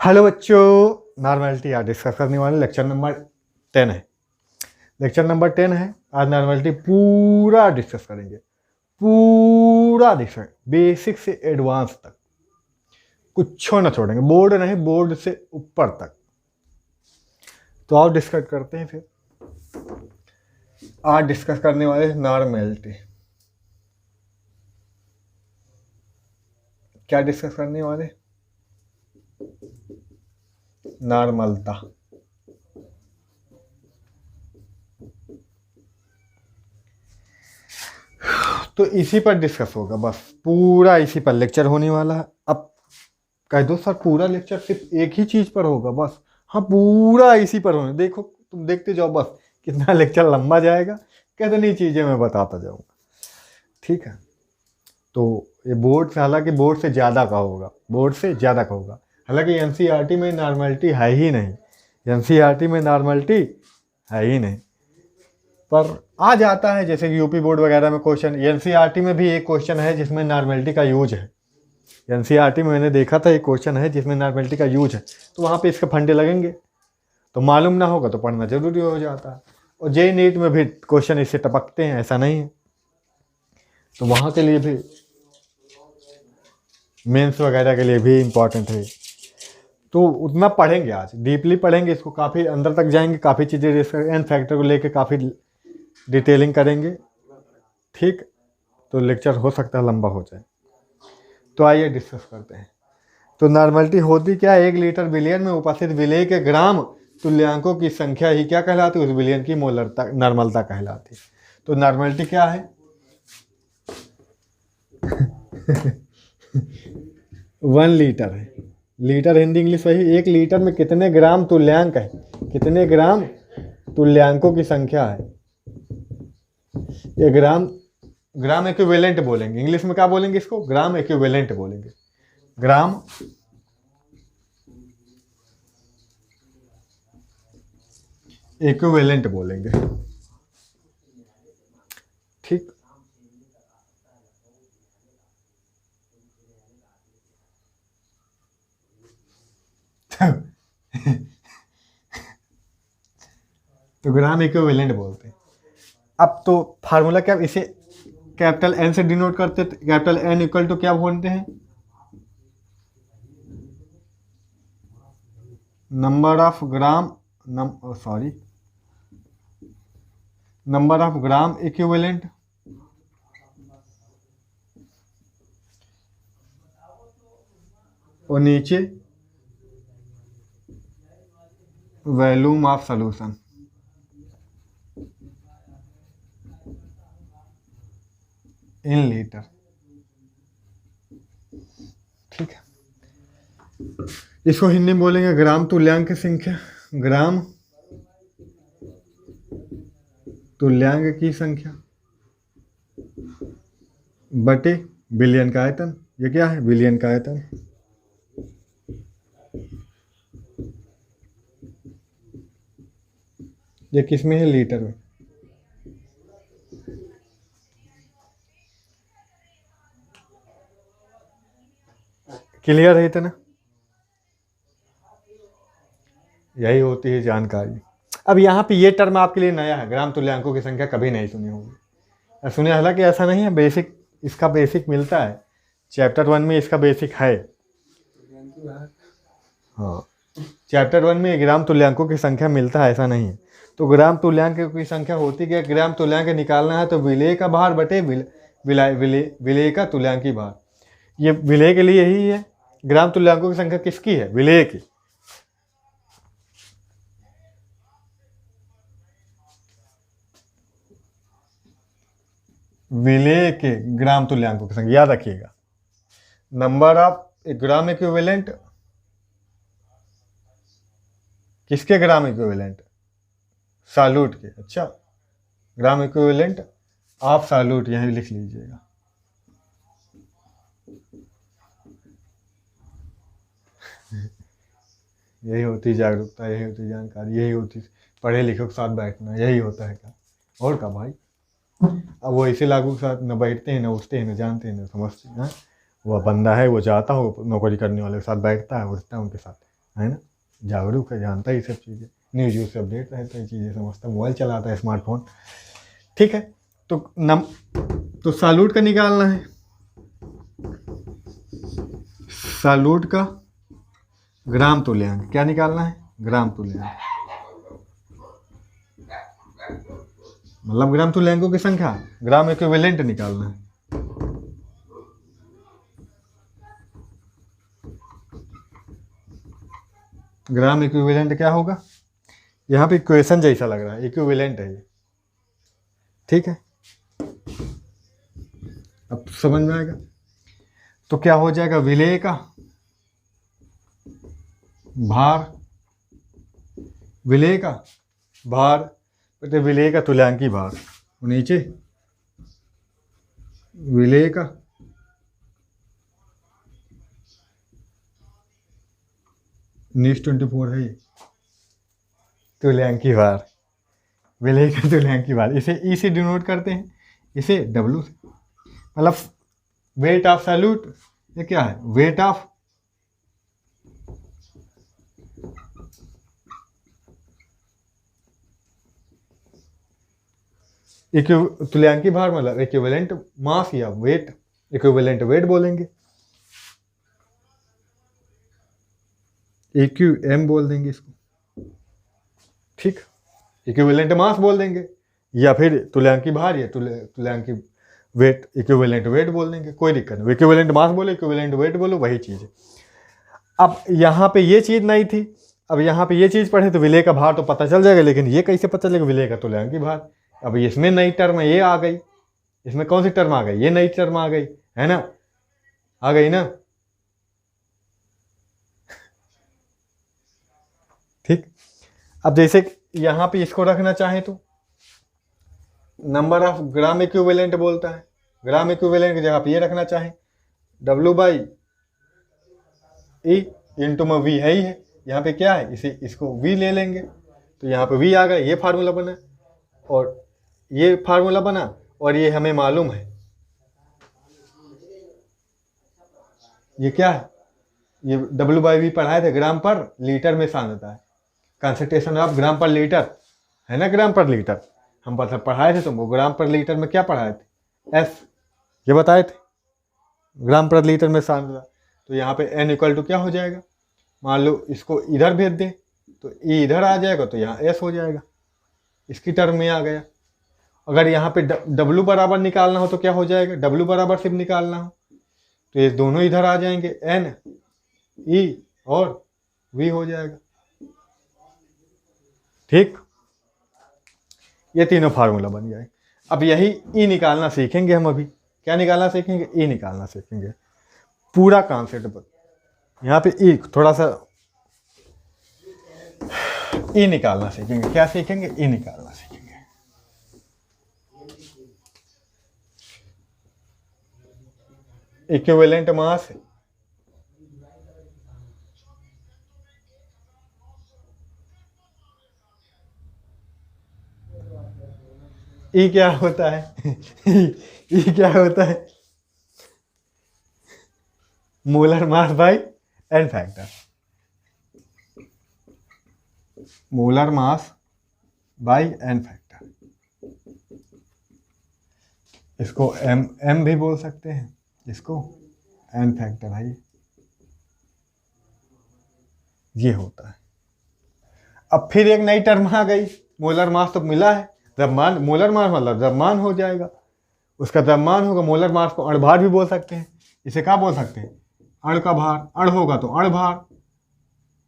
Hello बच्चों, normality आज discuss करने वाले लेक्चर नंबर 10 है। लेक्चर नंबर 10 है। आज नॉर्मलिटी पूरा डिस्कस करेंगे, पूरा डिस्कस, बेसिक से एडवांस तक, कुछ ना छोड़ेंगे, बोर्ड नहीं, बोर्ड से ऊपर तक। तो आप डिस्कस करते हैं। फिर आज डिस्कस करने वाले नॉर्मलिटी। क्या डिस्कस करने वाले? नॉर्मलता। तो इसी पर डिस्कस होगा, बस पूरा इसी पर लेक्चर होने वाला है। अब कह दो सर पूरा लेक्चर सिर्फ एक ही चीज पर होगा बस? हाँ, पूरा इसी पर होने, देखो तुम देखते जाओ बस कितना लेक्चर लंबा जाएगा, कितनी चीजें मैं बताता जाऊंगा। ठीक है, तो ये बोर्ड से, हालांकि बोर्ड से ज़्यादा का होगा, बोर्ड से ज़्यादा का होगा। हालांकि एनसीईआरटी में नॉर्मलिटी है ही नहीं, एनसीईआरटी में नॉर्मलिटी है ही नहीं, पर आ जाता है। जैसे कि यूपी बोर्ड वगैरह में क्वेश्चन, एनसीईआरटी में भी एक क्वेश्चन है जिसमें नॉर्मलिटी का यूज है। एनसीईआरटी में मैंने देखा था एक क्वेश्चन है जिसमें नॉर्मलिटी का यूज है, तो वहाँ पे इसके फंडे लगेंगे। तो मालूम ना होगा तो पढ़ना जरूरी हो जाता है। और जेई नीट में भी क्वेश्चन इससे टपकते हैं, ऐसा नहीं है। तो वहाँ के लिए भी, मेंस वगैरह के लिए भी इम्पोर्टेंट है। तो उतना पढ़ेंगे, आज डीपली पढ़ेंगे इसको, काफ़ी अंदर तक जाएंगे, काफ़ी चीज़ें एन फैक्टर को लेके काफ़ी डिटेलिंग करेंगे। ठीक, तो लेक्चर हो सकता है लंबा हो जाए। तो आइए डिस्कस करते हैं। तो नॉर्मलिटी होती क्या है? 1 लीटर बिलियन में उपस्थित विलेय के ग्राम तुल्यांकों की संख्या ही क्या कहलाती है? उस विलियन की मोलरता, नॉर्मलता कहलाती है। तो नॉर्मलिटी क्या है? 1 लीटर है। लीटर हिंदी इंग्लिश वही। 1 लीटर में कितने ग्राम तुल्यांक है? कितने ग्राम तुल्यांकों की संख्या है? ये ग्राम, ग्राम इक्विवेलेंट बोलेंगे इंग्लिश में। क्या बोलेंगे इसको? ग्राम इक्विवेलेंट बोलेंगे। ग्राम इक्विवेलेंट बोलेंगे। ठीक, तो ग्राम इक्विवेलेंट बोलते हैं। अब तो फार्मूला क्या, इसे कैपिटल एन से डिनोट करते, कैपिटल एन इक्वल टू क्या बोलते हैं? Number of gram, sorry, number of gram equivalent. और नीचे volume of solution. In litre. ठीक है, इसको हिंदी में बोलेंगे ग्राम तुल्यांक की संख्या। ग्राम तुल्यांक की संख्या बटे बिलियन का आयतन। ये क्या है? बिलियन का आयतन। ये किस में है? लीटर में। क्लियर है इतना? यही होती है जानकारी। अब यहाँ पे ये टर्म आपके लिए नया है, ग्राम तुल्यांकों की संख्या कभी नहीं सुनी होगी। सुने, हालांकि ऐसा नहीं है, बेसिक, इसका बेसिक मिलता है चैप्टर 1 में, इसका बेसिक है। हाँ, चैप्टर 1 में ग्राम तुल्यांकों की संख्या मिलता है, ऐसा नहीं है। तो ग्राम तुल्यांक की संख्या होती क्या? ग्राम तुल्यांक निकालना है तो विलेय का भार बटे विलेय का तुल्यांकी भार। ये विलेय के लिए यही है। ग्राम तुल्यांकों की संख्या किसकी है? विलेय की। विलेय के ग्राम तुल्यांकों की संख्या याद रखिएगा। नंबर ऑफ ग्राम इक्विवेलेंट, किसके ग्राम इक्विवेलेंट? सॉल्यूट के। अच्छा, ग्राम इक्विवेलेंट ऑफ सॉल्यूट, यहीं लिख लीजिएगा। यही होती जागरूकता, यही होती जानकारी, यही होती पढ़े लिखे के साथ बैठना, यही होता है। क्या और का भाई? अब वो ऐसे लागू के साथ न बैठते हैं, न उठते हैं, न जानते हैं, न समझते हैं। वो बंदा है, वो जाता हो नौकरी करने वाले के साथ बैठता है, उठता है उनके साथ, है ना, जागरूक है, जानता है ये सब चीज़ें, न्यूज व्यूज से अपडेट रहता है, चीज़ें समझता है, मोबाइल चलाता है, स्मार्टफोन। ठीक है, तो सैल्यूट का निकालना है, सैल्यूट का ग्राम तुल्यांक क्या निकालना है, ग्राम तुल्यांक, मतलब ग्राम तुल्यांकों की संख्या, ग्राम इक्विवेलेंट निकालना है। ग्राम इक्विवेलेंट क्या होगा, यहाँ पे इक्वेशन जैसा लग रहा है, इक्विवेलेंट है ये। ठीक है, अब समझ में आएगा। तो क्या हो जाएगा, विलेय का भार, विलेय का भार तो विलेय का तुल्यांकी भार, नीचे विलेय का नीच 24 है ये, तुल्यांकी भार, विलेय का तुल्यांकी भार, इसे ई से डिनोट करते हैं, इसे डब्ल्यू से, मतलब वेट ऑफ सैल्यूट, ये क्या है, वेट ऑफ तुल्यांकी भार, मतलब इक्विवेलेंट मास या वेट, इक्विवेलेंट वेट बोलेंगे, EQM बोल देंगे इसको। ठीक, इक्विवेलेंट मास बोल देंगे, या फिर तुल्यांकी भार या तुल्यांकी वेट, इक्विवेलेंट वेट बोल देंगे, कोई दिक्कत नहीं, इक्विवेलेंट मास बोलो, इक्विवेलेंट वेट बोलो, वही चीज़ है। अब यहाँ पे ये चीज़ नहीं थी, अब यहाँ पे ये चीज़ पढ़े तो विलेय का भार तो पता चल जाएगा, लेकिन ये कैसे पता चलेगा विलेय का तुल्यांकी भार। अब इसमें नई टर्म ये आ गई, इसमें कौन सी टर्म आ गई, ये नई टर्म आ गई, है ना, आ गई ना। ठीक, अब जैसे यहाँ पे इसको रखना चाहे तो नंबर ऑफ ग्राम इक्विवेलेंट बोलता है, ग्राम इक्विवेलेंट की जगह पे ये रखना चाहे W/E इंटू में V है ही है, यहाँ पे क्या है, इसको V ले लेंगे, तो यहाँ पे V आ गया, ये फार्मूला बना, और ये फार्मूला बना, और ये हमें मालूम है, ये क्या है, ये W/V पढ़ाए थे, ग्राम पर लीटर में सांद्रता है, कंसंट्रेशन ऑफ ग्राम पर लीटर, है ना, ग्राम पर लीटर हम पढ़ाए थे तुमको, ग्राम पर लीटर में क्या पढ़ाए थे, S, ये बताए थे, ग्राम पर लीटर में सांद्रता। तो यहाँ पे N इक्वल टू क्या हो जाएगा, मान लो इसको इधर भेज दें तो E इधर आ जाएगा, तो यहाँ S हो जाएगा, इसकी टर्म में आ गया। अगर यहाँ पे W बराबर निकालना हो तो क्या हो जाएगा, W बराबर सिर्फ निकालना हो तो ये दोनों इधर आ जाएंगे, N E और V हो जाएगा। ठीक, ये तीनों फार्मूला बन जाए। अब यही E निकालना सीखेंगे हम, अभी क्या निकालना सीखेंगे, E निकालना सीखेंगे, पूरा कॉन्सेप्ट। यहाँ पे E थोड़ा सा E निकालना सीखेंगे, क्या सीखेंगे, E निकालना सीखेंगे। इक्विवेलेंट मास E क्या होता है E क्या होता है, molar mass by N factor, molar mass by N factor, इसको M भी बोल सकते हैं, इसको एन फैक्टर है, ये होता है। अब फिर एक नई टर्म आ गई, मोलर मास तो मिला है, द्रव्यमान, मोलर मास मतलब द्रव्यमान हो जाएगा, उसका द्रव्यमान होगा, मोलर मास को अणभार भी बोल सकते हैं, इसे क्या बोल सकते हैं, अण का भार, अण होगा तो अण भार,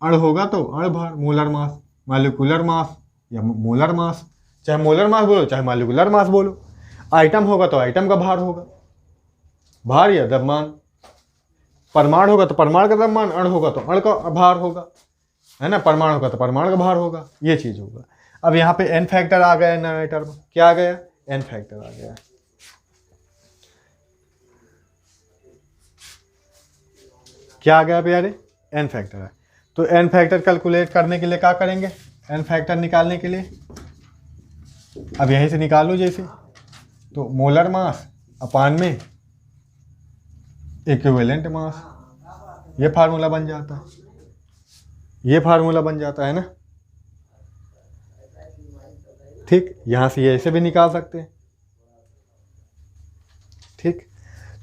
अण होगा तो अण भार, मोलर मास, मॉलिक्यूलर मास या मोलर मास, चाहे मोलर मास बोलो चाहे मॉलिक्यूलर मास बोलो, आइटम होगा तो आइटम का भार होगा, भार या द्रव्यमान, परमाणु होगा तो परमाणु का द्रव्यमान, अण होगा तो अण का भार होगा, है ना, परमाणु होगा तो परमाणु का भार होगा, ये चीज होगा। अब यहाँ पे एन फैक्टर आ गया, नया टर्म क्या आ गया, एन फैक्टर आ गया। क्या आ गया प्यारे, एन फैक्टर है। तो एन फैक्टर कैलकुलेट करने के लिए क्या करेंगे, एन फैक्टर निकालने के लिए अब यहीं से निकालो, जैसे तो मोलर मास अपान में इक्विवेलेंट मास, ये फार्मूला बन जाता है। ये फार्मूला बन जाता है ना। ठीक, यहाँ से ये ऐसे भी निकाल सकते हैं। ठीक,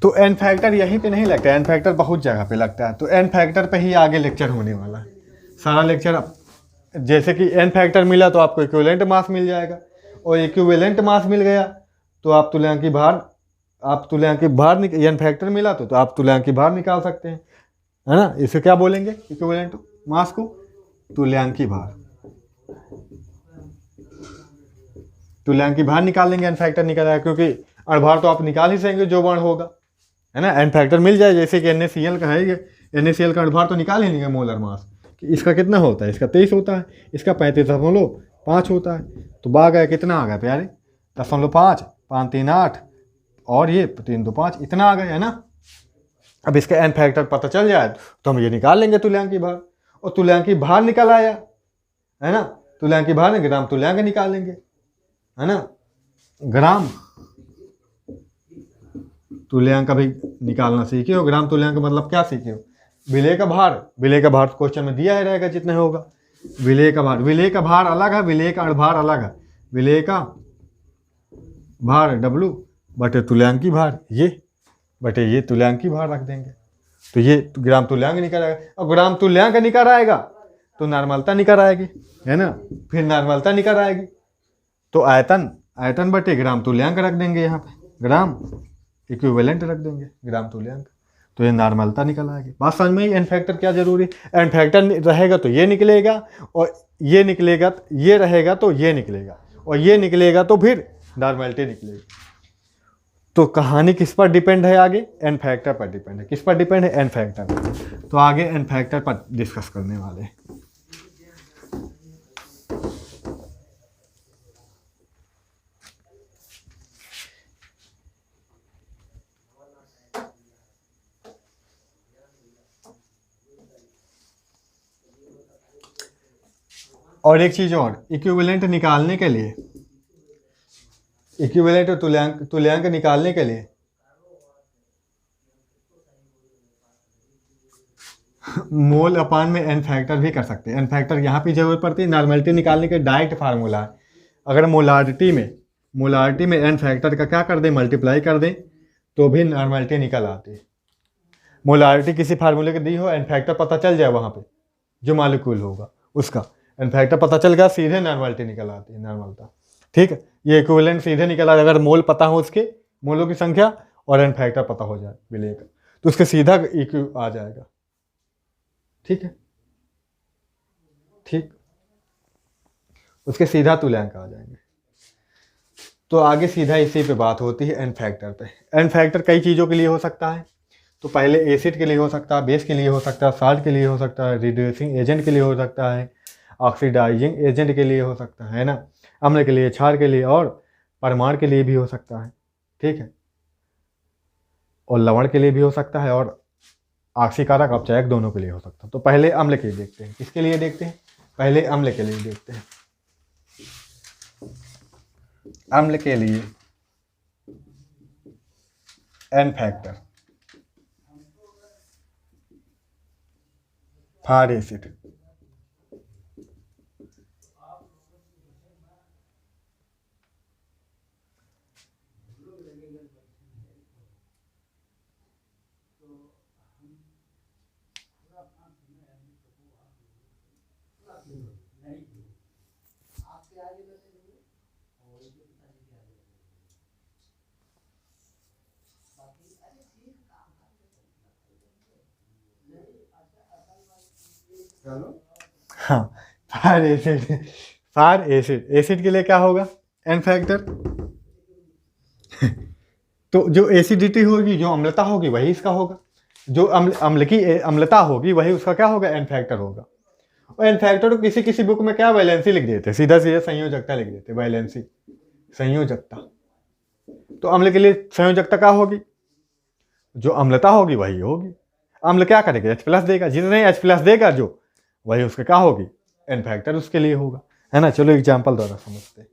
तो एन फैक्टर यहीं पे नहीं लगता, एन फैक्टर बहुत जगह पे लगता है। तो एन फैक्टर पे ही आगे लेक्चर होने वाला है सारा लेक्चर। जैसे कि एन फैक्टर मिला तो आपको इक्विवेलेंट मास मिल जाएगा, और इक्विवेलेंट मास मिल गया तो आप तुल्यांकी भार एन फैक्टर मिला तो आप तुल्यांकी भार निकाल सकते हैं, है ना। इसे क्या बोलेंगे, इक्विवेलेंट मास को तुल्यांकी भार। तुल्यांकी भार निकाल लेंगे, एन फैक्टर निकल आएगा, क्योंकि अणभार तो आप निकाल ही सकेंगे जो बाण होगा, है ना। एन फैक्टर मिल जाए, जैसे कि NaCl का है, ये NaCl का अणभार तो निकाल ही लेंगे मोलर मास कि इसका कितना होता है, इसका 23 होता है, इसका 35.5 होता है। तो भाग गया, कितना आ गया प्यारे, 10.5, 5 3 8 और ये 3 2 5, इतना आ गया, है ना। अब इसका एन फैक्टर पता चल जाए तो हम ये निकाल लेंगे तुल्यांकी भार, और तुल्यांकी भार निकल आया, है ना। तुल्यांकी भार ने ग्राम तुल्यांक निकाल लेंगे, है ना। ग्राम तुल्यांक भी निकालना सीखे हो, ग्राम तुल्यांक मतलब क्या सीखे हो, विलेय का भार। विलेय का भार क्वेश्चन में दिया ही रहेगा जितना होगा। विलेय का भार अलग है, विलेय का अणभार अलग है। विलेय का भार W बटे तुल्यांकी भार, ये बटे ये तुल्यांकी भार रख देंगे, तो ये ग्राम तुल्यांक निकल आएगा। और ग्राम तुल्यांक निकल आएगा तो नॉर्मलता निकल आएगी, है ना। फिर नॉर्मलता निकल आएगी तो आयतन बटे ग्राम तुल्यांक रख देंगे, यहाँ पे ग्राम इक्विवेलेंट रख देंगे ग्राम तुल्यांक, तो ये नॉर्मलता निकल आएगी। बात समझ में ही, एन फैक्टर क्या जरूरी, एन फैक्टर रहेगा तो ये निकलेगा, और ये निकलेगा, ये रहेगा तो ये निकलेगा, और ये निकलेगा तो फिर नॉर्मलिटी निकलेगी। तो कहानी किस पर डिपेंड है आगे, एन फैक्टर पर डिपेंड है। किस पर डिपेंड है, एन फैक्टर पर। तो आगे एन फैक्टर पर डिस्कस करने वाले हैं। और एक चीज और, इक्विवेलेंट निकालने के लिए, इक्विवेलेंट तुल्यांक निकालने के लिए मोल अपान में एन फैक्टर भी कर सकते हैं। एन फैक्टर यहाँ पे जरूरत पड़ती है, नॉर्मलिटी निकालने के डायरेक्ट फार्मूला है। अगर मोलारिटी में एन फैक्टर का क्या कर दें, मल्टीप्लाई कर दें, तो भी नॉर्मलिटी निकल आती है। मोलारिटी किसी फार्मूले की दी हो, एन फैक्टर पता चल जाए वहाँ पे जो मालिक्यूल होगा उसका, एन फैक्टर पता चल गया, सीधे नॉर्मलिटी निकल आती है, नॉर्मलता। ठीक है, ये इक्विवेलेंट सीधे निकल आए अगर मोल पता हो उसके, मोलों की संख्या, और एन फैक्टर पता हो जाए विलेय का, तो उसके सीधा इक्यू आ जाएगा। ठीक है, ठीक, उसके सीधा तुल्यांक आ जाएंगे। तो आगे सीधा इसी पे बात होती है, एन फैक्टर पे। एन फैक्टर कई चीज़ों के लिए हो सकता है। तो पहले एसिड के लिए हो सकता है, बेस के लिए हो सकता है, साल्ट के लिए हो सकता है, रिड्यूसिंग एजेंट के लिए हो सकता है, ऑक्सीडाइजिंग एजेंट के लिए हो सकता है ना, अम्ल के लिए, क्षार के लिए, और परमाणु के लिए भी हो सकता है। ठीक है, और लवण के लिए भी हो सकता है, और ऑक्सीकारक अपचायक दोनों के लिए हो सकता है। तो पहले अम्ल के लिए देखते हैं, किसके लिए देखते हैं, पहले अम्ल के लिए देखते हैं। अम्ल के लिए एन फैक्टर फॉर एसिड, हाँ, फॉर एसिड के लिए क्या होगा, एन फैक्टर। तो जो एसिडिटी होगी, जो अम्लता होगी, वही इसका होगा। जो अम्ल की अम्लता होगी वही उसका क्या होगा, एन फैक्टर होगा। और एन फैक्टर को किसी किसी बुक में क्या वैलेंसी लिख देते, सीधा सीधा संयोजकता लिख देते, वैलेंसी, संयोजकता। तो अम्ल के लिए संयोजकता क्या होगी, जो अम्लता होगी वही होगी। अम्ल क्या करेगा, H+ देगा, जितने H+ देगा जो, वही उसका क्या होगी, एन फैक्टर उसके लिए होगा, है ना। चलो एग्जाम्पल द्वारा समझते हैं।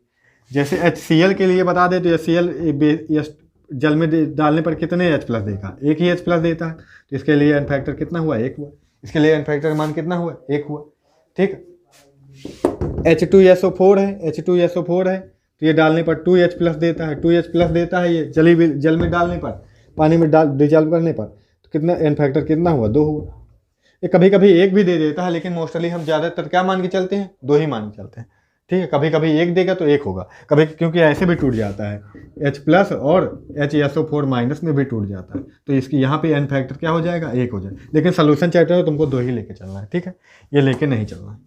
जैसे HCl के लिए बता दे, तो HCl जल में डालने पर कितने H+ देगा, एक ही H+ देता है, तो इसके लिए एन फैक्टर कितना हुआ, एक हुआ। इसके लिए एन फैक्टर का मान कितना हुआ, एक हुआ। ठीक। H2SO4 है, H2SO4 है, तो ये डालने पर 2H प्लस देता है, 2H प्लस देता है, ये जल में डालने पर, पानी में डाल डिजॉल्व करने पर, तो कितना एन फैक्टर कितना हुआ, 2 हुआ। ये कभी कभी एक भी दे देता है, लेकिन मोस्टली हम ज़्यादातर क्या मान के चलते हैं, 2 ही मान के चलते हैं, ठीक है। कभी कभी एक देगा तो एक होगा, कभी क्योंकि ऐसे भी टूट जाता है, H प्लस और HSO4 माइनस में भी टूट जाता है, तो इसकी यहाँ पे एन फैक्टर क्या हो जाएगा, 1 हो जाएगा। लेकिन सोल्यूशन चैप्टर में तुमको 2 ही लेके चलना है, ठीक है, ये लेके नहीं चलना है,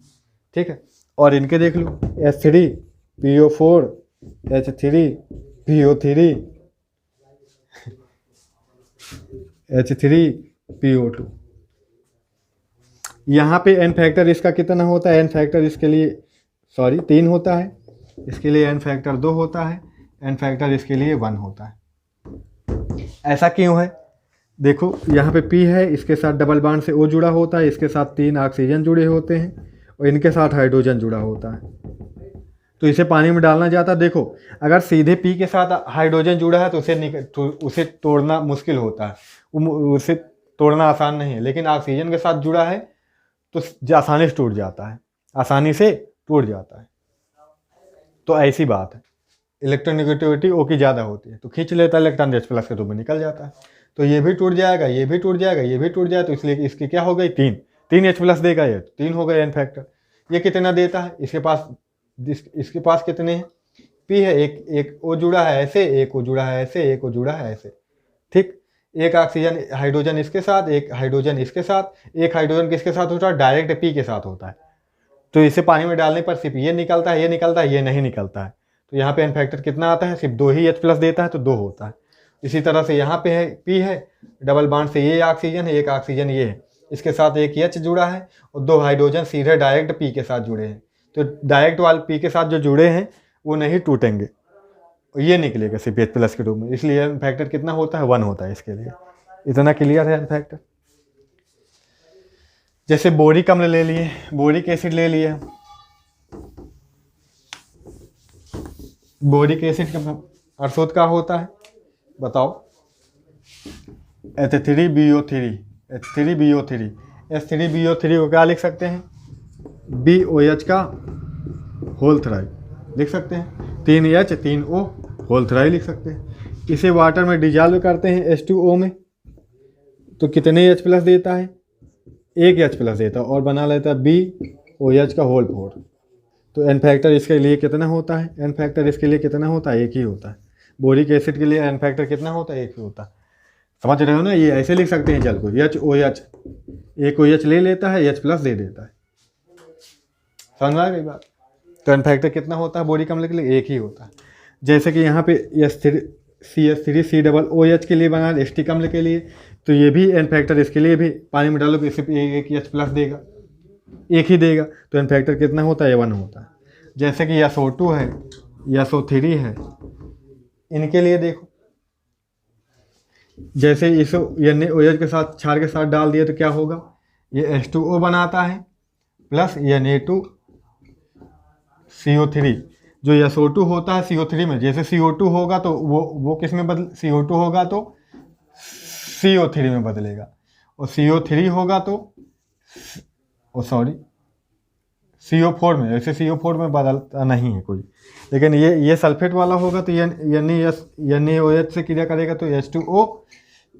ठीक है। और इनके देख लो, H3PO4 H3PO3 H3PO2, यहाँ पे एन फैक्टर इसका कितना होता है, एन फैक्टर इसके लिए 3 होता है, इसके लिए एन फैक्टर 2 होता है, एन फैक्टर इसके लिए 1 होता है। ऐसा क्यों है, देखो यहाँ पे P है, इसके साथ डबल बॉन्ड से O जुड़ा होता है, इसके साथ 3 ऑक्सीजन जुड़े होते हैं और इनके साथ हाइड्रोजन जुड़ा होता है, तो इसे पानी में डालना जाता है। देखो अगर सीधे P के साथ हाइड्रोजन जुड़ा है तो उसे तोड़ना मुश्किल होता है, उसे तोड़ना आसान नहीं है, लेकिन ऑक्सीजन के साथ जुड़ा है तो आसानी से टूट जाता है, आसानी से टूट जाता है। तो ऐसी बात है, इलेक्ट्रोनेगेटिविटी O की ज़्यादा होती है, तो खींच लेता है इलेक्ट्रॉन, H प्लस के रूप में निकल जाता है, तो ये भी टूट जाएगा, ये भी टूट जाएगा, ये भी टूट जाएगा, तो इसलिए इसकी क्या हो गई, 3 H प्लस देगा, ये 3 हो गए एन फैक्टर। ये कितना देता है, इसके पास कितने हैं, P है, एक O जुड़ा है ऐसे, एक O जुड़ा है ऐसे, एक O जुड़ा है ऐसे, ठीक। एक ऑक्सीजन हाइड्रोजन इसके साथ, एक हाइड्रोजन इसके साथ, एक हाइड्रोजन किसके साथ होता है, डायरेक्ट P के साथ होता है, तो इसे पानी में डालने पर सिर्फ ये निकलता है, ये निकलता है, ये नहीं निकलता है, तो यहाँ पे एन फैक्टर कितना आता है, सिर्फ 2 ही H प्लस देता है, तो 2 होता है। इसी तरह से यहाँ पे है P है, डबल बॉन्ड से ये ऑक्सीजन है, एक ऑक्सीजन ये है, इसके साथ एक H जुड़ा है और 2 हाइड्रोजन सीधे डायरेक्ट P के साथ जुड़े हैं, तो डायरेक्ट वाले P के साथ जो जुड़े हैं वो नहीं टूटेंगे, ये निकलेगा सिर्फ H प्लस के रूप में, इसलिए एन फैक्टर कितना होता है, 1 होता है इसके लिए। इतना क्लियर है एन फैक्टर। जैसे बोरिक अम्ल ले लिए, बोरिक एसिड ले लिए, बोरिक एसिड का अर्सोत का होता है, बताओ, H3BO3 H3BO3 H3BO3 को क्या लिख सकते हैं, BOH का होल थ्राई लिख सकते हैं, 3H 3O होल थ्राई लिख सकते हैं। इसे वाटर में डिजॉल्व करते हैं H2O में, तो कितने H प्लस देता है, 1 H प्लस देता है और बना लेता है BOH का होल 4, तो एन फैक्टर इसके लिए कितना होता है, एन फैक्टर इसके लिए कितना होता है, 1 ही होता है। बोरिक एसिड के लिए एन फैक्टर कितना होता है, 1 ही होता है। समझ रहे हो ना, ये ऐसे लिख सकते हैं जल को, HOH, एक OH ले लेता है, H प्लस दे देता है, समझ में आ गई बात। तो एन फैक्टर कितना होता है बोरिक अम्ल के लिए, 1 ही होता है। जैसे कि यहाँ पे CH3COOH के लिए बना एसिटिक अम्ल के लिए, तो ये भी एन फैक्टर इसके लिए भी पानी में डालो सिर्फ 1 H प्लस देगा, 1 ही देगा, तो एन फैक्टर कितना होता है, 1 होता है। जैसे कि SO2 है, SO3 है, इनके लिए देखो, जैसे इस NaOH के साथ क्षार के साथ डाल दिया तो क्या होगा, ये H2O बनाता है प्लस Na2CO3, जो SO2 होता है CO3 में, जैसे CO2 होगा तो वो किस में CO2 होगा तो CO3 में बदलेगा, और CO3 होगा तो CO4 में, ऐसे CO4 में बदलता नहीं है कोई, लेकिन ये सल्फेट वाला होगा तो NaOH से क्रिया करेगा तो H2O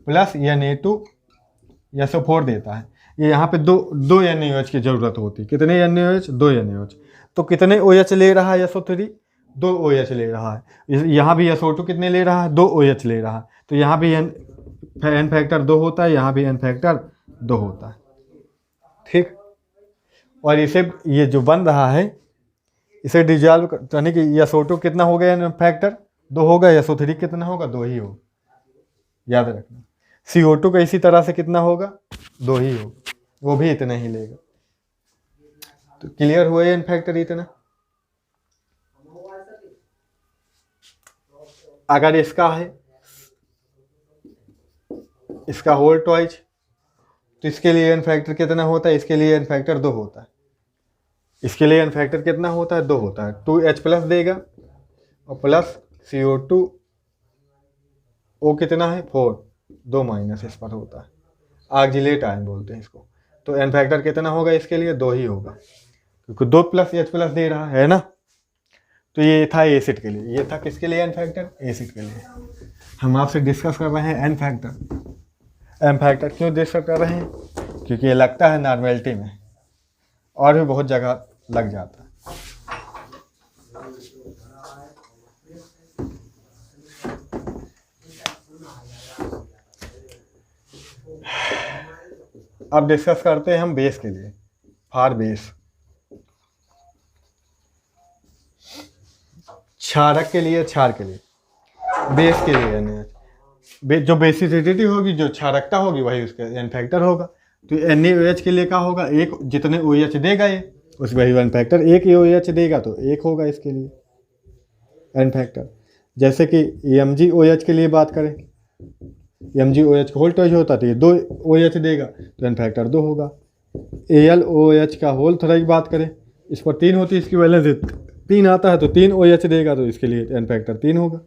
प्लस Na2SO4 देता है। ये यहाँ पे दो NaOH की ज़रूरत होती है, कितने NaOH, 2 NaOH, तो कितने OH ले रहा है SO3, 2 OH ले रहा है। यहाँ भी SO2 कितने ले रहा है, 2 OH ले रहा है, तो यहाँ भी एन फैक्टर 2 होता है, यहाँ भी एन फैक्टर 2 होता है, ठीक। और इसे ये जो बन रहा है इसे डिजॉल्व करने की, SO2 कितना हो गया एन फैक्टर 2 होगा, SO3 कितना होगा, 2 ही होगा, याद रखना। CO2 का इसी तरह से कितना होगा, 2 ही होगा, वो भी इतना ही लेगा। तो क्लियर हुआ एन फैक्टर इतना। अगर इसका है, इसका होल ट्वाइस, तो इसके लिए एन फैक्टर कितना होता है, इसके लिए एन फैक्टर 2 होता है, इसके लिए एन फैक्टर कितना होता है, 2 होता है, 2H प्लस देगा और प्लस CO2 O कितना है 4, 2 माइनस इस पर होता है, ऑक्जिलेट आयन बोलते हैं इसको, तो एन फैक्टर कितना होगा इसके लिए, 2 ही होगा। क्योंकि 2 प्लस H प्लस दे रहा है ना। तो ये था एसिड के लिए, ये था किसके लिए एन फैक्टर, एसिड के लिए। हम आपसे डिस्कस कर रहे हैं एन फैक्टर। एन फैक्टर क्यों डिस्कस कर रहे हैं, क्योंकि ये लगता है नॉर्मेलिटी में, और भी बहुत जगह लग जाता है। अब डिस्कस करते हैं हम बेस के लिए, फॉर बेस। क्षारक के लिए, क्षार के लिए, बेस के लिए यानी जो बेसिसिटी होगी, जो क्षारकता होगी, वही उसका एन फैक्टर होगा। तो NaOH के लिए क्या होगा, एक जितने OH देगा ये उस वही एन फैक्टर, एक OH देगा तो एक होगा इसके लिए एन फैक्टर। जैसे कि MgOH के लिए बात करें, MgOH का होल टॉइज होता है तो ये 2 OH देगा तो एन फैक्टर 2 होगा। AlOH का होल थोड़ा की बात करें, इस पर 3 होती है, इसकी वैलेंस 3 आता है तो 3 OH देगा तो इसके लिए एन फैक्टर 3 होगा।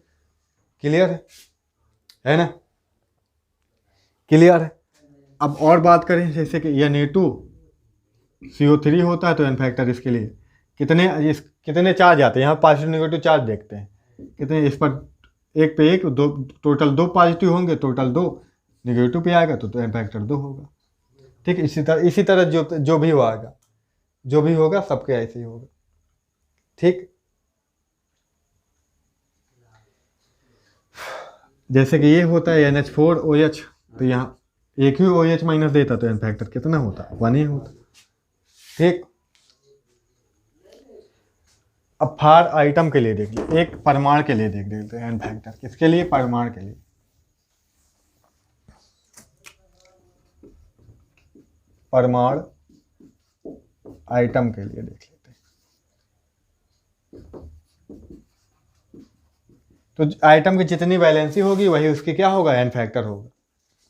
क्लियर है ना, क्लियर है। अब और बात करें, जैसे कि Na2CO3 होता है तो एन फैक्टर इसके लिए कितने चार्ज आते हैं, यहाँ पॉजिटिव नेगेटिव चार्ज देखते हैं कितने, इस पर एक पे एक, दो टोटल 2 पॉजिटिव होंगे, टोटल 2 नेगेटिव पे आएगा तो एन फैक्टर 2 होगा। ठीक, इसी तरह जो भी होगा, जो भी होगा सबके ऐसे ही होगा। ठीक, जैसे कि ये होता है NH4OH, तो यहाँ एक ही OH माइनस देता तो एन फैक्टर कितना होता, 1 ही होता। ठीक, अब फॉर आइटम के लिए देख लीजिए, एक परमाणु के लिए देख लेते हैं एन फैक्टर, किसके लिए, परमाणु के लिए। परमाणु आइटम के लिए देख लेते हैं। तो आइटम की जितनी वैलेंसी होगी वही उसकी क्या होगा, एन फैक्टर होगा,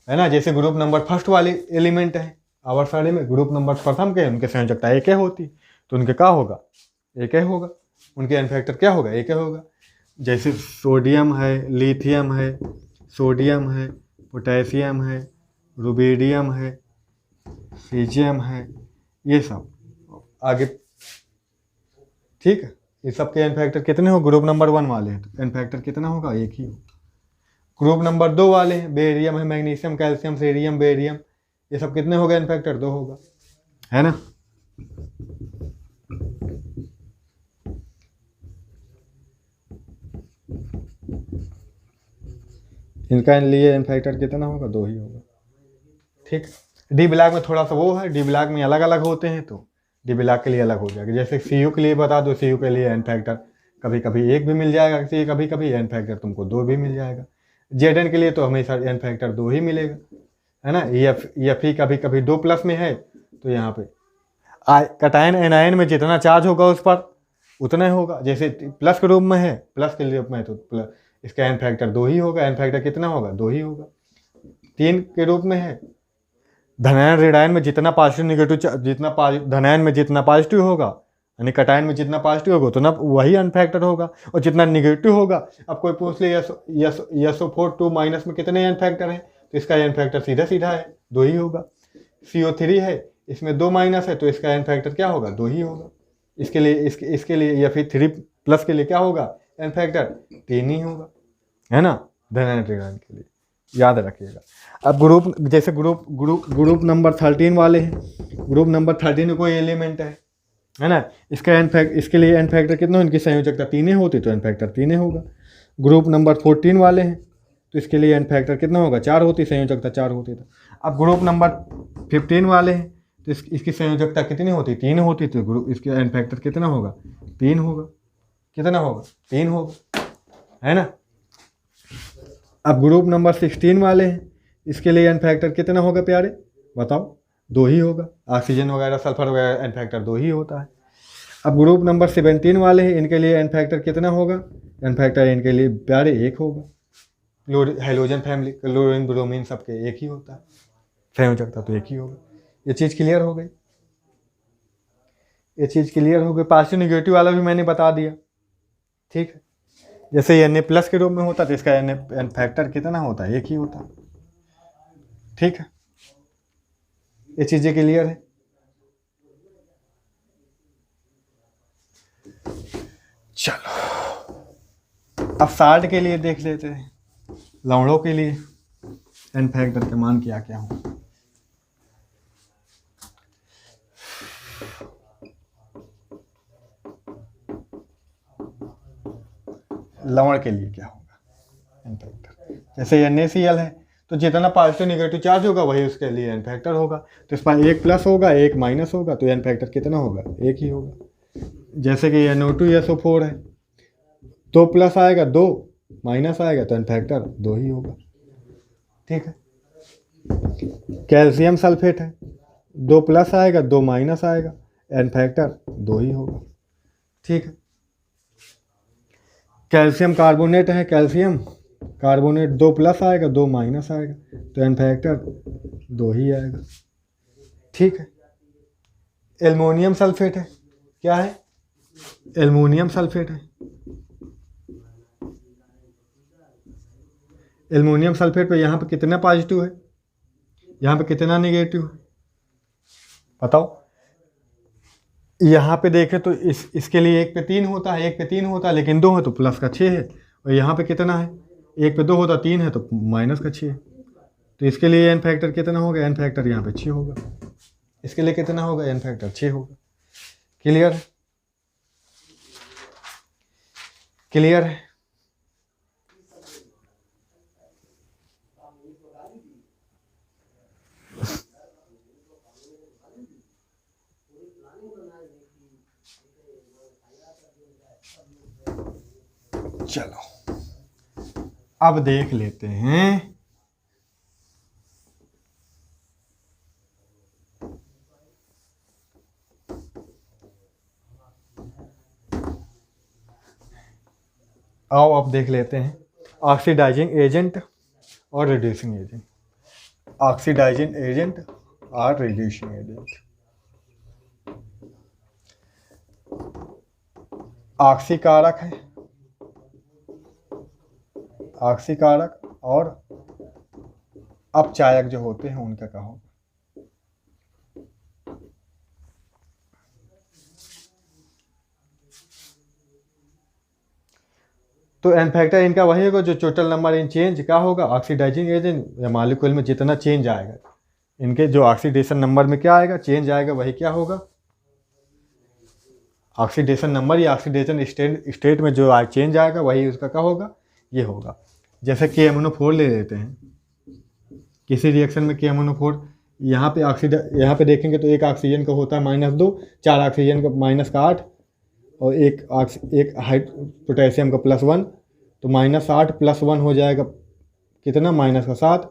है ना। जैसे ग्रुप नंबर फर्स्ट वाले एलिमेंट है आवर सारे में, ग्रुप नंबर प्रथम के, उनके संयोजकता एक होती तो उनके क्या होगा, एक होगा, उनके एन फैक्टर क्या होगा, एक होगा। जैसे सोडियम है, लिथियम है, सोडियम है, पोटेशियम है, रुबिडियम है, सीजियम है, ये सब आगे। ठीक है, ये सब के एन फैक्टर कितने हो, ग्रुप नंबर 1 वाले हैं तो एन फैक्टर कितना होगा, एक ही होगा। ग्रुप नंबर 2 वाले हैं, बेरियम है, मैग्नीशियम, कैल्शियम, सीरियम, बेरियम, ये सब कितने हो गए, एन फैक्टर 2 होगा, है ना। इनका लिए एन फैक्टर कितना होगा, 2 ही होगा। ठीक, डी ब्लॉक में थोड़ा सा वो है, डी ब्लॉक में अलग अलग होते हैं तो डी ब्लॉक के लिए अलग हो जाएगा। जैसे CU के लिए बता दो, CU के लिए एन फैक्टर कभी कभी 1 भी मिल जाएगा, कभी कभी एन फैक्टर तुमको 2 भी मिल जाएगा। ZN के लिए तो हमेशा एन फैक्टर 2 ही मिलेगा, है ना। EF कभी कभी 2 प्लस में है तो यहाँ पे कटायन एनायन में जितना चार्ज होगा उस पर उतना ही होगा। जैसे प्लस के रूप में है, प्लस के रूप में तो इसका एन फैक्टर 2 ही होगा, एन फैक्टर कितना होगा, 2 ही होगा। 3 के रूप में है, धनायन ऋणायन में जितना पॉजिटिव नेगेटिव, धनायन में जितना पॉजिटिव होगा, यानी कटायन में जितना पॉजिटिव होगा उतना वही एन फैक्टर होगा, और जितना नेगेटिव होगा, अब कोई पूछ ले SO4 2 माइनस में कितने एन फैक्टर है, तो इसका एन फैक्टर सीधा सीधा है, 2 ही होगा। CO3 है, इसमें 2 माइनस है तो इसका एन फैक्टर क्या होगा, 2 ही होगा। इसके लिए या फिर 3 प्लस के लिए क्या होगा, एन फैक्टर 3 ही होगा, है ना, धनायन ऋणायन के लिए, याद रखिएगा। अब ग्रुप, जैसे ग्रुप नंबर 13 वाले हैं, ग्रुप नंबर 13 में कोई एलिमेंट है ना, इसके लिए एन फैक्टर कितना हो, इनकी संयोजकता 3 होती तो एन फैक्टर 3 होगा। ग्रुप नंबर 14 वाले हैं तो इसके लिए एन फैक्टर कितना होगा, 4 होती, संयोजकता 4 होती तो। अब ग्रुप नंबर 15 वाले हैं तो इसकी संयोजकता कितनी होती, 3 होती तो इसके एन फैक्टर कितना होगा, 3 होगा। कितना होगा, 3 होगा, है ना। अब ग्रुप नंबर 16 वाले हैं, इसके लिए एन फैक्टर कितना होगा प्यारे, बताओ, 2 ही होगा। ऑक्सीजन वगैरह, सल्फर वगैरह, एन फैक्टर 2 ही होता है। अब ग्रुप नंबर 17 वाले हैं, इनके लिए एन फैक्टर कितना होगा, एन फैक्टर इनके लिए प्यारे 1 होगा। हाइड्रोजन फैमिली, क्लोरीन, ब्रोमीन सबके 1 ही होता है, संयोजकता तो 1 ही होगा। ये चीज़ क्लियर हो गई, ये चीज़ क्लियर हो गई। पॉजिटिव नेगेटिव वाला भी मैंने बता दिया। ठीक है, जैसे Na प्लस के रूप में होता तो इसका एन फैक्टर कितना होता है, 1 ही होता। ठीक है, ये चीज़ें क्लियर है। चलो अब साल्ट के लिए देख लेते हैं, लवणों के लिए एन फैक्टर के मान क्या क्या हो। लवण के लिए क्या होगा एन फैक्टर, जैसे NaCl है तो जितना पॉजिटिव निगेटिव चार्ज होगा वही उसके लिए एन फैक्टर होगा। तो इस पर एक प्लस होगा एक माइनस होगा, तो एन फैक्टर कितना होगा, एक ही होगा। जैसे कि NO2SO4 है, 2 प्लस आएगा 2 माइनस आएगा तो एन फैक्टर 2 ही होगा। ठीक है। कैल्शियम सल्फेट है, 2 प्लस आएगा 2 माइनस आएगा, एन फैक्टर 2 ही होगा। ठीक है। कैल्शियम कार्बोनेट है, कैल्शियम कार्बोनेट 2 प्लस आएगा 2 माइनस आएगा तो एन फैक्टर 2 ही आएगा। ठीक है। एल्युमिनियम सल्फेट है, क्या है, एल्युमिनियम सल्फेट है। एल्युमिनियम सल्फेट पे यहाँ पे कितना पॉजिटिव है, यहाँ पे कितना नेगेटिव है, बताओ। यहाँ पे देखें तो इसके लिए 1 पे 3 होता है, 1 पे 3 होता है, लेकिन 2 है तो प्लस का 6 है। और यहाँ पे कितना है, 1 पे 2 होता, 3 है तो माइनस का 6 है। तो इसके लिए एन फैक्टर कितना होगा, एन फैक्टर यहाँ पे 6 होगा। इसके लिए कितना होगा, एन फैक्टर 6 होगा। क्लियर है, क्लियर है। चलो अब देख लेते हैं आओ अब देख लेते हैं ऑक्सीडाइजिंग एजेंट और रिड्यूसिंग एजेंट। ऑक्सीडाइजिंग एजेंट और रिड्यूसिंग एजेंट। ऑक्सीकारक है, ऑक्सीकारक और अपचायक जो होते हैं उनका क्या होगा। तो एन फैक्टर इनका वही होगा जो टोटल नंबर इन चेंज क्या होगा, ऑक्सीडाइजिंग एजेंट या मॉलिक्यूल में जितना चेंज आएगा इनके जो ऑक्सीडेशन नंबर में क्या आएगा, चेंज आएगा, वही क्या होगा, ऑक्सीडेशन नंबर या ऑक्सीडेशन स्टेट में जो चेंज आएगा वही उसका क्या होगा, ये होगा। जैसे KMnO4 ले लेते हैं, किसी रिएक्शन में KMnO4 यहाँ पे देखेंगे तो एक ऑक्सीजन का होता है -2, 4 ऑक्सीजन का -8 और एक पोटेशियम का +1, तो -8 + 1 हो जाएगा कितना, -7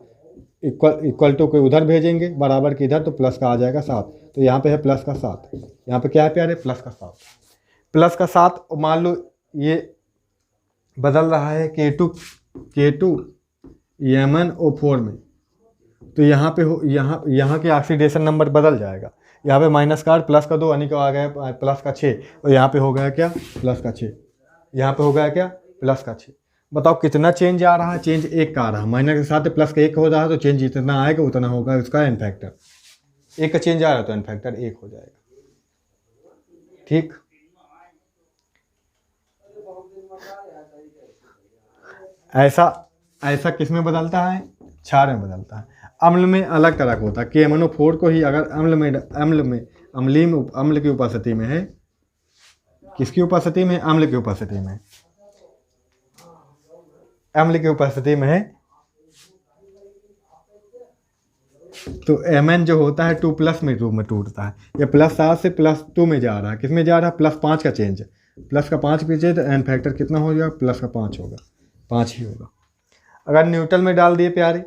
इक्वल टू को उधर भेजेंगे बराबर के इधर तो प्लस का आ जाएगा 7। तो यहाँ पे है +7, यहाँ पे क्या है प्यारे, +7। और मान लो ये बदल रहा है K2 MnO4 में, तो यहाँ पे हो यहाँ के ऑक्सीडेशन नंबर बदल जाएगा। यहाँ पे -8 प्लस का 2 यानी कि आ गया प्लस का 6 और यहाँ पे हो गया क्या, प्लस का 6। यहाँ पे हो गया क्या, प्लस का 6। बताओ कितना चेंज आ रहा है, चेंज 1 का आ रहा है, माइनस के साथ प्लस का 1 हो रहा है तो चेंज जितना आएगा उतना होगा उसका एन फैक्टर। 1 का चेंज आ रहा है तो एन फैक्टर 1 हो जाएगा। ठीक। ऐसा किस में बदलता है, क्षार में बदलता है। अम्ल में अलग तरह का होता है। KMnO4 को ही अगर अम्ल की उपस्थिति में है, किसकी उपस्थिति में, अम्ल की उपस्थिति में, अम्ल की उपस्थिति में है तो Mn जो होता है 2+ में रूप में टूटता है। ये +7 से +2 में जा रहा है, किस में जा रहा है, +5 का चेंज, प्लस का 5 पीछे तो एन फैक्टर कितना हो जाएगा, +5 होगा, 5 ही होगा। अगर न्यूट्रल में डाल दिए प्यारे,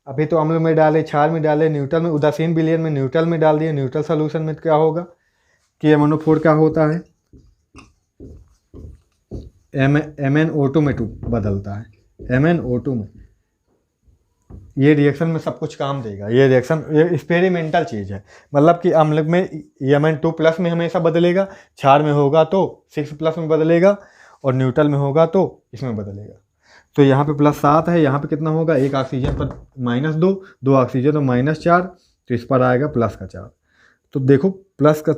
अभी तो अम्ल में डाले, क्षार में डाले, न्यूट्रल में उदासीन विलयन में न्यूट्रल में डाल दिए, न्यूट्रल सॉल्यूशन में क्या होगा, KMnO4 क्या होता है, MnO2 में बदलता है, MnO2 में। ये रिएक्शन में सब कुछ काम देगा। ये रिएक्शन ये एक्सपेरिमेंटल चीज़ है, मतलब कि अम्ल में Mn2+ में हमेशा बदलेगा, क्षार में होगा तो 6+ में बदलेगा और न्यूट्रल में होगा तो इसमें बदलेगा। तो यहाँ पे +7 है, यहाँ पे कितना होगा, 1 ऑक्सीजन पर -2, 2 ऑक्सीजन तो -4, तो इस पर आएगा प्लस का 4। तो देखो प्लस का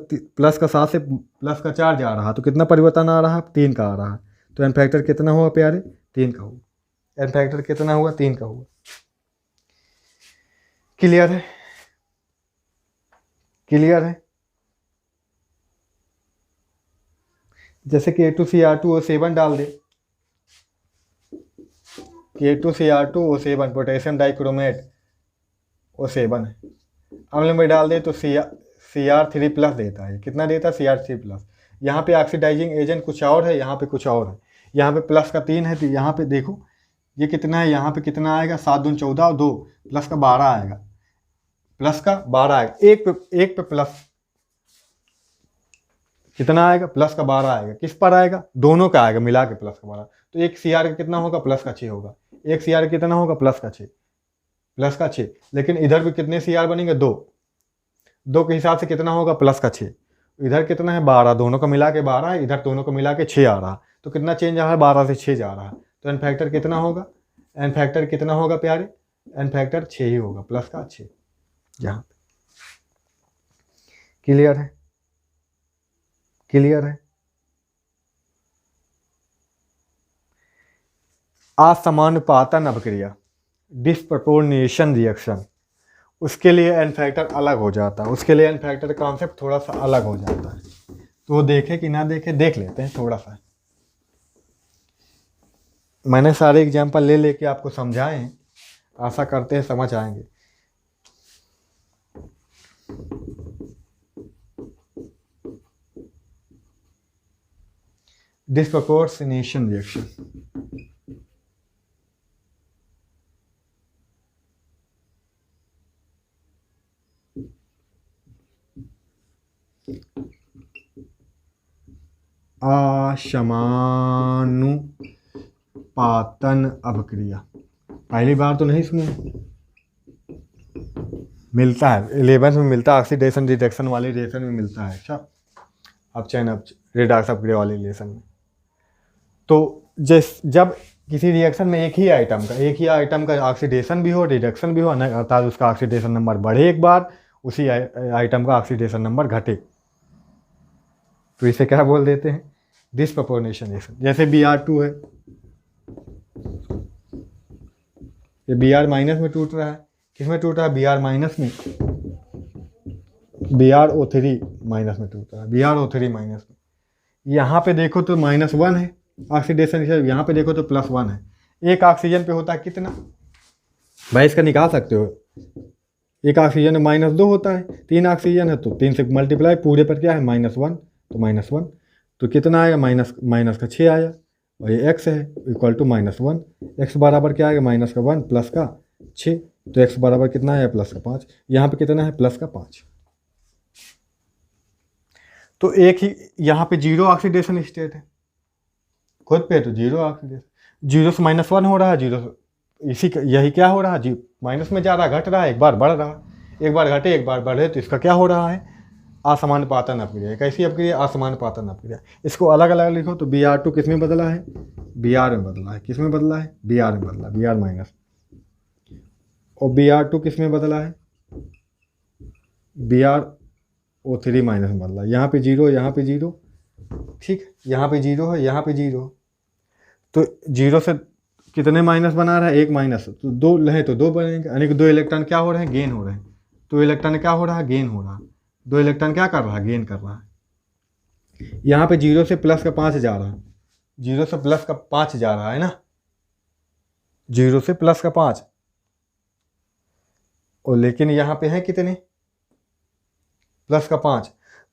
7 से प्लस का 4 जा रहा, तो कितना परिवर्तन आ रहा, 3 का आ रहा। तो एन फैक्टर कितना हुआ प्यारे, 3 का हुआ। एन फैक्टर कितना हुआ, 3 का हुआ। क्लियर है, क्लियर है। जैसे कि A2Cr2O7 डाल दे, A2Cr2O7 पोटेशियम डाइक्रोमेट O7 है, अम्ल में डाल दे तो Cr3 प्लस देता है। कितना देता है, Cr3 प्लस। यहाँ पे ऑक्सीडाइजिंग एजेंट कुछ और है, यहाँ पे कुछ और है। यहाँ पे प्लस का 3 है, तो यहाँ पे देखो ये कितना है, यहाँ पे कितना आएगा, 7 दूनी 14 और 2 प्लस का 12 आएगा, प्लस का 12 आएगा। एक पे प्लस कितना आएगा, प्लस का 12 आएगा। किस पर आएगा, दोनों का आएगा मिला के प्लस का 12। तो एक Cr का कितना होगा, प्लस का 6 होगा। एक Cr कितना होगा, प्लस का 6, प्लस का 6। लेकिन इधर भी कितने Cr बनेंगे, 2 के हिसाब से कितना होगा, प्लस का 6। इधर कितना है, 12, दोनों का मिला के 12 है, इधर दोनों को मिला के 6 आ रहा। तो कितना चेंज आ रहा है, 12 से 6 जा रहा है। तो एन फैक्टर कितना होगा, एन फैक्टर कितना होगा प्यारे, एन फैक्टर 6 ही होगा, प्लस का 6। यहाँ क्लियर है, क्लियर है। असमानुपातन अभिक्रिया, डिस्प्रपोर्शनेशन रिएक्शन, उसके लिए एन फैक्टर अलग हो जाता है, उसके लिए एन फैक्टर कॉन्सेप्ट थोड़ा सा अलग हो जाता है। तो वो देखे कि ना देखे, देख लेते हैं थोड़ा सा। मैंने सारे एग्जाम्पल ले लेके आपको समझाए हैं, आशा करते हैं समझ आएंगे। डिस्प्रपोर्शनेशन रिएक्शन, असमानुपातन अभिक्रिया, पहली बार तो नहीं सुने, मिलता है 11th में मिलता है, ऑक्सीडेशन रिडक्शन वाले रिएक्शन में मिलता है। अच्छा, अब रिडक्स अभिक्रिया वाले रिएक्शन में तो जब किसी रिएक्शन में एक ही आइटम का ऑक्सीडेशन भी हो, रिडक्शन भी हो, अर्थात उसका ऑक्सीडेशन नंबर बढ़े एक बार, उसी आइटम का ऑक्सीडेशन नंबर घटे, तो इसे क्या बोल देते हैं, डिस्प्रपोर्शनेशन रिएक्शन। जैसे Br2 है, ये Br माइनस में टूट रहा है, किसमें टूट रहा है, Br माइनस में, BrO3 माइनस में टूट रहा है, BrO3 माइनस में। यहाँ पे देखो तो -1 है ऑक्सीडेशन, यहाँ पे देखो तो +1 है। एक ऑक्सीजन पे होता है कितना, भाई इसका निकाल सकते हो, एक ऑक्सीजन में -2 होता है, 3 ऑक्सीजन है तो 3 से मल्टीप्लाई, पूरे पर क्या है, -1, तो -1, तो कितना आएगा, माइनस का 6 आया, और ये x है इक्वल टू -1, x बराबर क्या आएगा, -1 प्लस का 6, तो x बराबर कितना है, +5। यहाँ पे कितना है, +5। तो एक ही यहाँ पे 0 ऑक्सीडेशन स्टेट है, खुद पे तो 0 ऑक्सीडेशन, 0 से -1 हो रहा है, 0 से यही क्या हो रहा है, माइनस में जा रहा, घट रहा है, एक बार बढ़ रहा, एक बार घटे एक बार बढ़े, तो इसका क्या हो रहा है, असमानुपातन अभिक्रिया। कैसी अभिक्रिया, असमानुपातन अभिक्रिया। इसको अलग अलग लिखो तो Br2 किस में बदला है, Br में बदला है, किस में बदला है, Br में बदला, Br माइनस, और Br2 किस में बदला है, BrO3 माइनस में बदला। यहाँ पे 0, यहाँ पे 0, ठीक, यहाँ पे 0 है, यहाँ पे 0, तो 0 से कितने माइनस बना रहा है, एक माइनस, तो 2 है तो 2 बनेंगे, यानी कि 2 इलेक्ट्रॉन क्या हो रहे हैं, गेन हो रहे हैं। 2 इलेक्ट्रॉन क्या हो रहा है, गेन हो रहा है। 2 इलेक्ट्रॉन क्या कर रहा है, गेन कर रहा है। यहाँ पे 0 से प्लस का 5 जा रहा है, 0 से प्लस का 5 जा रहा है ना, 0 से प्लस का 5, और लेकिन यहाँ पे है कितने, प्लस का 5,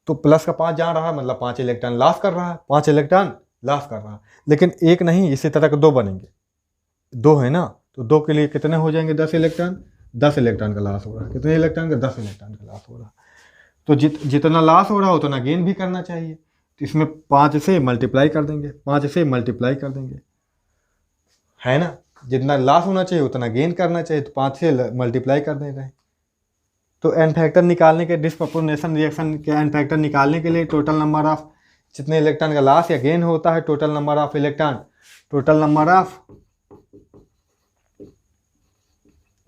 तो प्लस का 5 जा रहा है, मतलब 5 इलेक्ट्रॉन लॉस कर रहा है, 5 इलेक्ट्रॉन लॉस कर रहा है। लेकिन एक नहीं, इसी तरह के 2 बनेंगे, 2 है ना, तो 2 के लिए कितने हो जाएंगे, 10 इलेक्ट्रॉन, 10 इलेक्ट्रॉन का लॉस हो रहा है। कितने इलेक्ट्रॉन का, 10 इलेक्ट्रॉन का लॉस हो रहा है। तो जितना लॉस हो रहा है उतना गेन भी करना चाहिए, तो इसमें 5 से मल्टीप्लाई कर देंगे, 5 से मल्टीप्लाई कर देंगे, है ना, जितना लॉस होना चाहिए उतना गेन करना चाहिए, तो 5 से मल्टीप्लाई कर दे रहे हैं। तो एन फैक्टर निकालने के, डिस्प्रपोर्शनेशन रिएक्शन के एन फैक्टर निकालने के लिए टोटल नंबर ऑफ जितने इलेक्ट्रॉन का लॉस या गेन होता है, total number of electron, total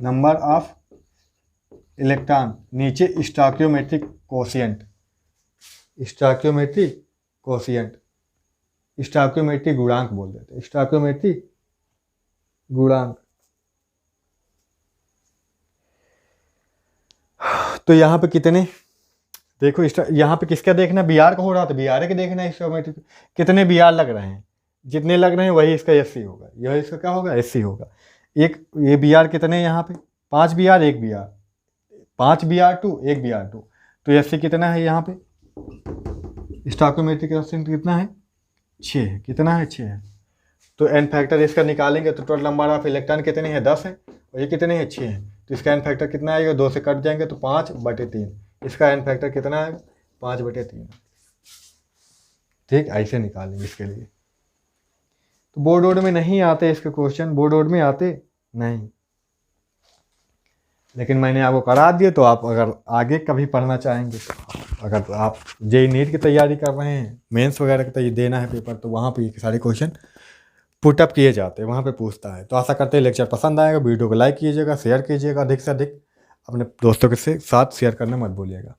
number of electron, नीचे stoichiometric coefficient, stoichiometry coefficient, stoichiometry गुणांक बोल देते हैं, स्टोइकियोमेट्री गुणांक। तो यहाँ पे कितने, देखो यहाँ पे किसका देखना, बी आर का हो रहा था, बी आर के देखना है स्टोइकियोमेट्री, कितने बी आर लग रहे हैं, जितने लग रहे हैं वही इसका एस सी होगा, यह इसका क्या होगा, एस सी होगा। एक ये बी आर कितने यहाँ पे, 5 B R 1 B R, 5 B R 2 1 B R 2, तो एस सी कितना है यहाँ पे, स्टोइकियोमेट्री कोएफिशिएंट कितना है, 6 है, कितना है 6 है। तो एन फैक्टर इसका निकालेंगे तो टोटल नंबर ऑफ इलेक्ट्रॉन कितने हैं, 10 है, और ये कितने हैं, 6 हैं, तो इसका एन फैक्टर कितना आएगा, 2 से कट जाएंगे तो 5/3, इसका एन फैक्टर कितना आएगा, 5/3। ठीक, ऐसे निकालेंगे इसके लिए। तो बोर्ड वोर्ड में नहीं आते इसके क्वेश्चन, बोर्ड वोर्ड में आते नहीं, लेकिन मैंने आपको करा दिए, तो आप अगर आगे कभी पढ़ना चाहेंगे, तो अगर आप जेई नीट की तैयारी कर रहे हैं, मेंस वगैरह की तैयारी देना है पेपर, तो वहाँ पे ये सारे क्वेश्चन पुटअप किए जाते हैं, वहाँ पे पूछता है। तो आशा करते हैं लेक्चर पसंद आएगा, वीडियो को लाइक कीजिएगा, शेयर कीजिएगा, अधिक से अधिक अपने दोस्तों के साथ शेयर करना मत भूलिएगा।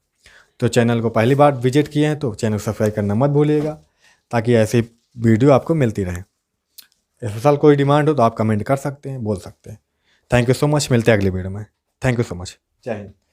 तो चैनल को पहली बार विजिट किए हैं तो चैनल सब्सक्राइब करना मत भूलिएगा, ताकि ऐसी वीडियो आपको मिलती रहे। स्पेशल कोई डिमांड हो तो आप कमेंट कर सकते हैं, बोल सकते हैं। थैंक यू सो मच, मिलते हैं अगली वीडियो में। थैंक यू सो मच, जय हिंद।